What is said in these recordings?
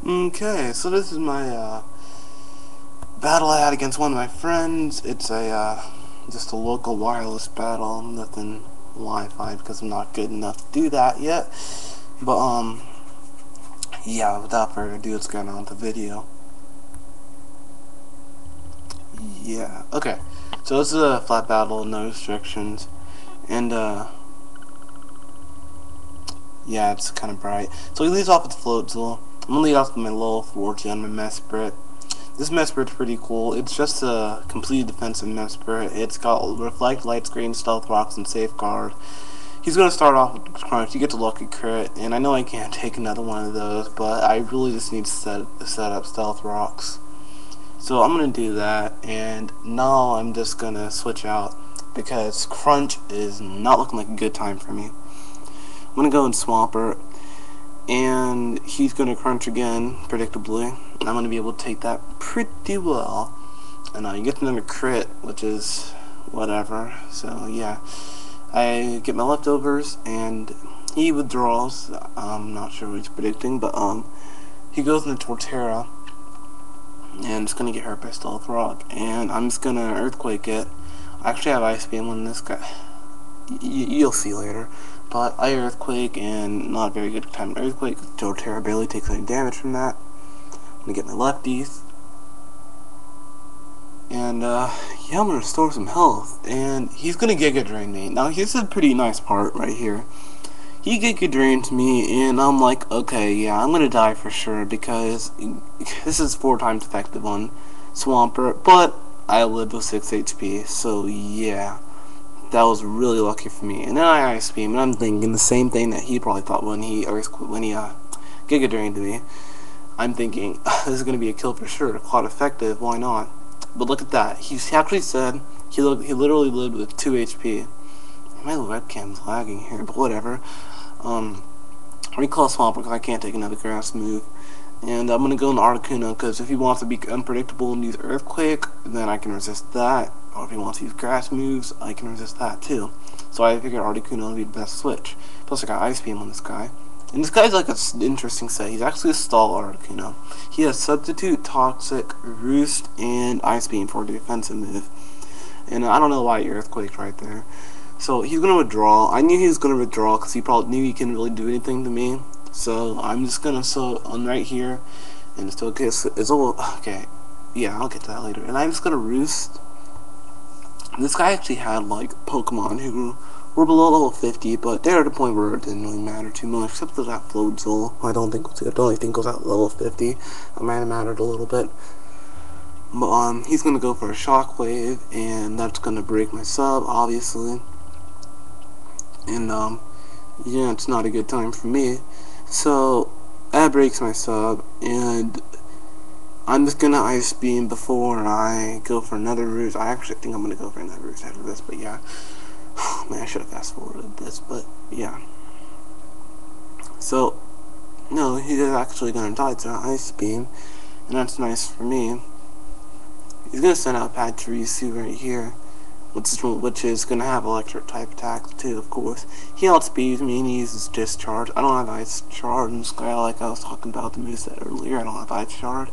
Okay, so this is my battle I had against one of my friends. It's a just a local wireless battle, nothing Wi-Fi because I'm not good enough to do that yet. But yeah, without further ado, let's get on with the video. Yeah, okay. So this is a flat battle, no restrictions, and yeah, it's kind of bright. So he leads off with the Floatzel. I'm gonna lead off with my Lowell 4Gen, my Mesprit. This Mesprit's pretty cool. It's just a completely defensive Mesprit. It's got Reflect, Light Screen, Stealth Rocks, and Safeguard. He's going to start off with Crunch. He gets a Lucky Crit, and I know I can't take another one of those, but I really just need to set up Stealth Rocks. So I'm going to do that, and now I'm just going to switch out, because Crunch is not looking like a good time for me. I'm going to go in Swampert, and he's going to Crunch again, predictably. And I'm going to be able to take that pretty well. And you get another crit, which is whatever. So yeah, I get my leftovers, and he withdraws. I'm not sure what he's predicting, but he goes into Torterra, and it's going to get hurt by Stealth Rock. And I'm just going to Earthquake it. I actually have Ice Beam on this guy. You'll see later. But I Earthquake, and not a very good time to Earthquake. Torterra barely takes any damage from that. I'm gonna get my lefties. And yeah, I'm gonna restore some health. And he's gonna Giga Drain me. Now here's a pretty nice part right here. He Giga Drains me, and I'm like, okay, yeah, I'm gonna die for sure, because this is 4 times effective on Swampert, but I lived with 6 HP, so yeah. That was really lucky for me. And then I Ice Beam, and I'm thinking the same thing that he probably thought when he Giga Drained me. I'm thinking, this is going to be a kill for sure. Quite effective, why not? But look at that. He actually said he literally lived with 2 HP. My webcam's lagging here, but whatever. Recall Swampert because I can't take another grass move. And I'm going to go into Articuno because if he wants to be unpredictable and use Earthquake, then I can resist that. Or if he wants to use grass moves, I can resist that too. So I figured Articuno would be the best switch. Plus I got Ice Beam on this guy. And this guy's like an interesting set. He's actually a stall Articuno. He has Substitute, Toxic, Roost, and Ice Beam for a defensive move. And I don't know why he Earthquaked right there. So he's going to withdraw. I knew he was going to withdraw because he probably knew he couldn't really do anything to me. So I'm just going to on right here. And it's okay. It's all okay. Yeah, I'll get to that later. And I'm just going to Roost. This guy actually had like Pokemon who were below level 50, but they're at a point where it didn't really matter too much, except for that Floatzel. I don't think it was at level 50. It might have mattered a little bit. But he's gonna go for a Shockwave, and that's gonna break my sub, obviously. And yeah, it's not a good time for me. So that breaks my sub, and I'm just gonna Ice Beam before I go for another Roost. I actually think I'm gonna go for another Roost after this, but yeah. Man, I should have fast forwarded this, but yeah. So, no, he is actually gonna die to Ice Beam, and that's nice for me. He's gonna send out Pachirisu right here, which is gonna have electric type attacks too, of course. He outspeeds me and he uses Discharge. I don't have Ice Shard in this guy, like I was talking about the moveset earlier. I don't have Ice Shard,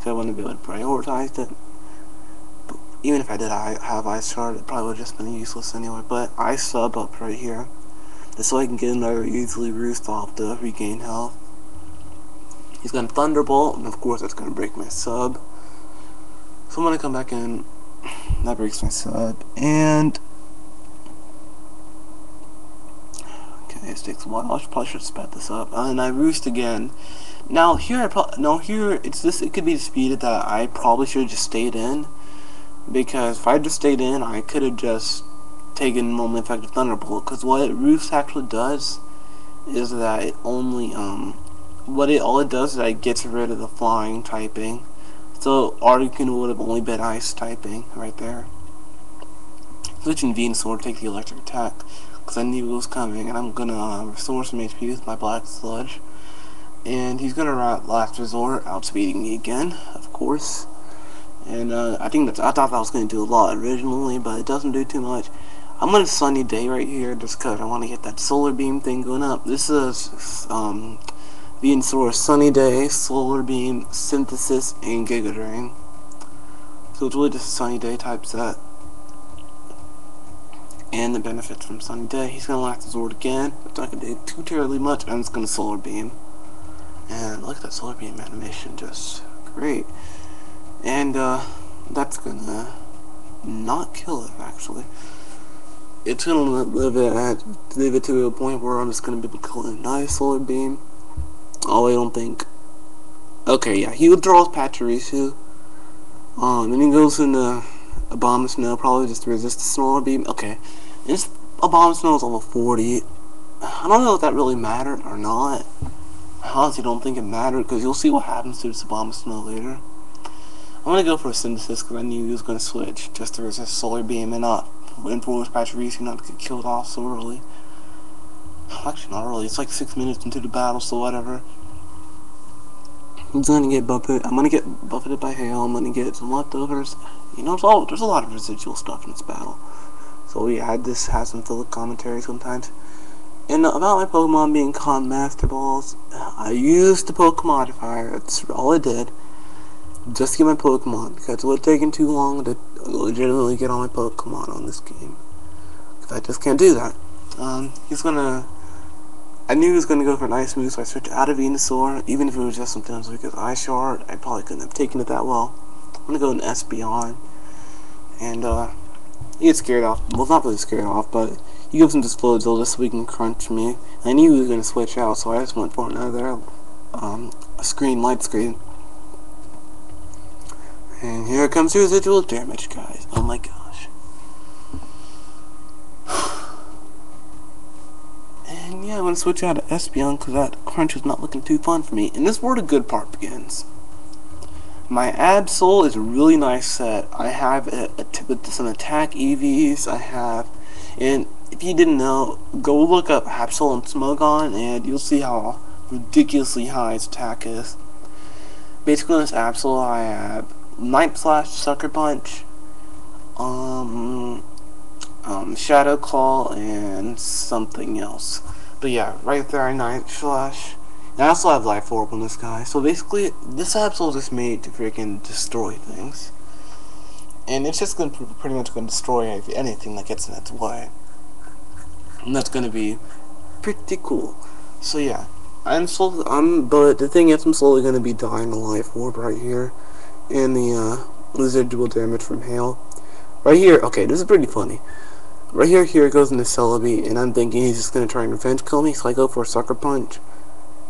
so I wouldn't be able to prioritize it. But even if I did have Ice Shard, it probably would have just been useless anyway. But I sub up right here, just so I can get another easily Roost off to regain health. He's gonna Thunderbolt, and of course that's gonna break my sub. So I'm gonna come back in. That breaks my sub, and okay, this takes a while. I probably should sped this up. And I Roost again. Now here, it could be disputed that I probably should have just stayed in, because if I just stayed in, I could have just taken normally effective Thunderbolt. Because what Roost actually does is that it only all it does is that it gets rid of the flying typing. So Articuno would have only been Ice typing right there. Switching Venusaur to take the electric attack because I knew it was coming, and I'm gonna restore some HP with my Black Sludge. And he's gonna last resort, outspeeding me again, of course. And I thought that was gonna do a lot originally, but it doesn't do too much. I'm on a sunny day right here just because I want to get that solar beam thing going up. This is Venusaur, Sunny Day, Solar Beam, Synthesis, and Giga Drain. So it's really just a Sunny Day type set. And the benefits from Sunny Day, he's going to lack the Zord again. It's not going to do too terribly much, and it's going to Solar Beam. And look at that Solar Beam animation, just great. And that's going to not kill it, actually. It's going to leave it to a point where I'm just going to be able to kill a nice Solar Beam. Oh, I don't think. Okay, yeah, he withdraws Pachirisu. Then he goes into Abomasnow, probably just to resist the Solar Beam. Okay, this Abomasnow is level 40. I don't know if that really mattered or not. I honestly don't think it mattered, because you'll see what happens to this Abomasnow later. I'm going to go for a Synthesis, because I knew he was going to switch, just to resist Solar Beam and not influence Pachirisu not to get killed off so early. Actually, not early. It's like 6 minutes into the battle, so whatever. He's gonna get buffeted. I'm gonna get buffeted by hail. I'm gonna get some leftovers. You know, there's a lot of residual stuff in this battle. So yeah, this has some filler commentary sometimes. And about my Pokemon being called Master Balls, I used the Pokemodifier. That's all I did. Just to get my Pokemon, because it would have taken too long to legitimately get all my Pokemon on this game. Because I just can't do that. I knew he was going to go for an Ice Move, so I switched out of Venusaur. Even if it was just sometimes because Ice Shard, I probably couldn't have taken it that well. I'm going to go an Espeon. And, he gets scared off. Well, not really scared off, but he gives him this Floatzel just so he can crunch me. I knew he was going to switch out, so I just went for another, light screen. And here comes the residual damage, guys. Oh my gosh. And yeah, I'm going to switch out to Espeon because that crunch is not looking too fun for me. And this is where the good part begins. My Absol is a really nice set. I have with some attack EVs. And if you didn't know, go look up Absol and Smogon, and you'll see how ridiculously high its attack is. Basically, on this Absol, I have Night Slash, Sucker Punch, Shadow Claw, and something else. But yeah, right there, Night Slash. And I also have Life Orb on this guy. So basically, this Absol is just made to freaking destroy things. And it's just going to pretty much going to destroy anything that gets in its way. And that's going to be pretty cool. So yeah, but the thing is, I'm slowly going to be dying a Life Orb right here. And the residual damage from hail. Right here, okay, this is pretty funny. Right here it goes into Celebi, and I'm thinking he's just going to try and revenge kill me, so I go for a Sucker Punch.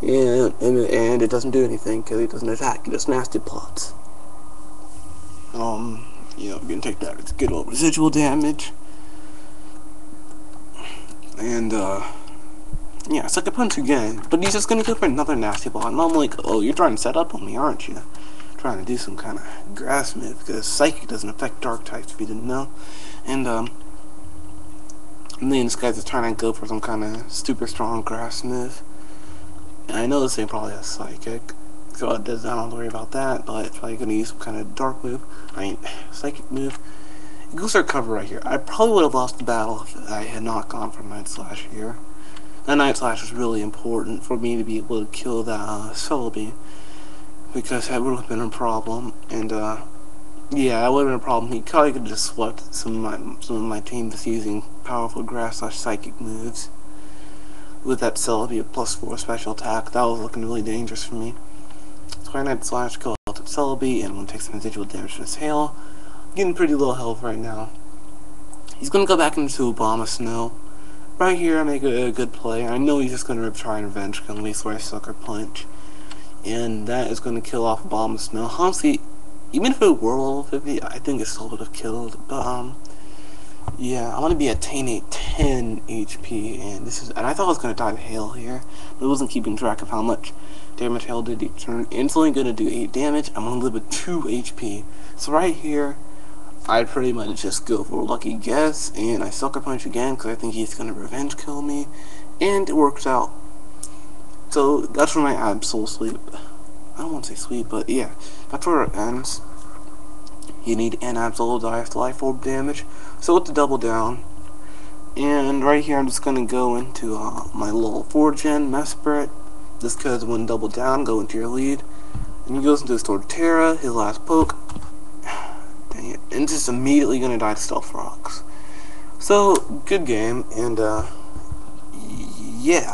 And it doesn't do anything, because he doesn't attack, he just nasty plots. You know, I'm going to take that, it's good old residual damage. And, yeah, Sucker Punch again, but he's just going to go for another nasty plot, and I'm like, oh, you're trying to set up on me, aren't you? Trying to do some kind of grass move, because Psychic doesn't affect Dark types, if you didn't know. And then this guy's just trying to go for some kind of super strong grass move. And I know this thing probably has Psychic, so I don't have to worry about that, but it's probably going to use some kind of dark move, Psychic move. It goes for a cover right here. I probably would have lost the battle if I had not gone for Night Slash here. That Night Slash was really important for me to be able to kill that Celebi, because that would have been a problem. And yeah, that would have been a problem. He probably could have just swept some of my team just using powerful grass/psychic moves. With that Celebi at +4 special attack, that was looking really dangerous for me. So I Night Slash, kill out that Celebi, and I'm going to take some residual damage from this hail. I'm getting pretty low health right now. He's going to go back into Abomasnow. Right here, I make a good play. I know he's just going to try and revenge kill me, so I Sucker Punch. And that is going to kill off Abomasnow. Honestly, even if it were level 50, I think it still would have killed. But, yeah, I'm going to be at 10 HP, and I thought I was going to die to hail here, but I wasn't keeping track of how much damage hail did each turn. And it's only going to do 8 damage. I'm going to live with 2 HP. So right here, I'd pretty much just go for a lucky guess, and I Sucker Punch again, because I think he's going to revenge kill me, and it works out. So, that's where my Absol sleep. I don't want to say sleep, but yeah, that's where it ends. You need an Absol to die after Life Orb damage. So with the double down, and right here I'm just going to go into my little 4-gen Mesprit, This because when double down, go into your lead. And he goes into his Torterra, his last poke. Dang it. And just immediately gonna die to Stealth Rocks. So, good game, and yeah.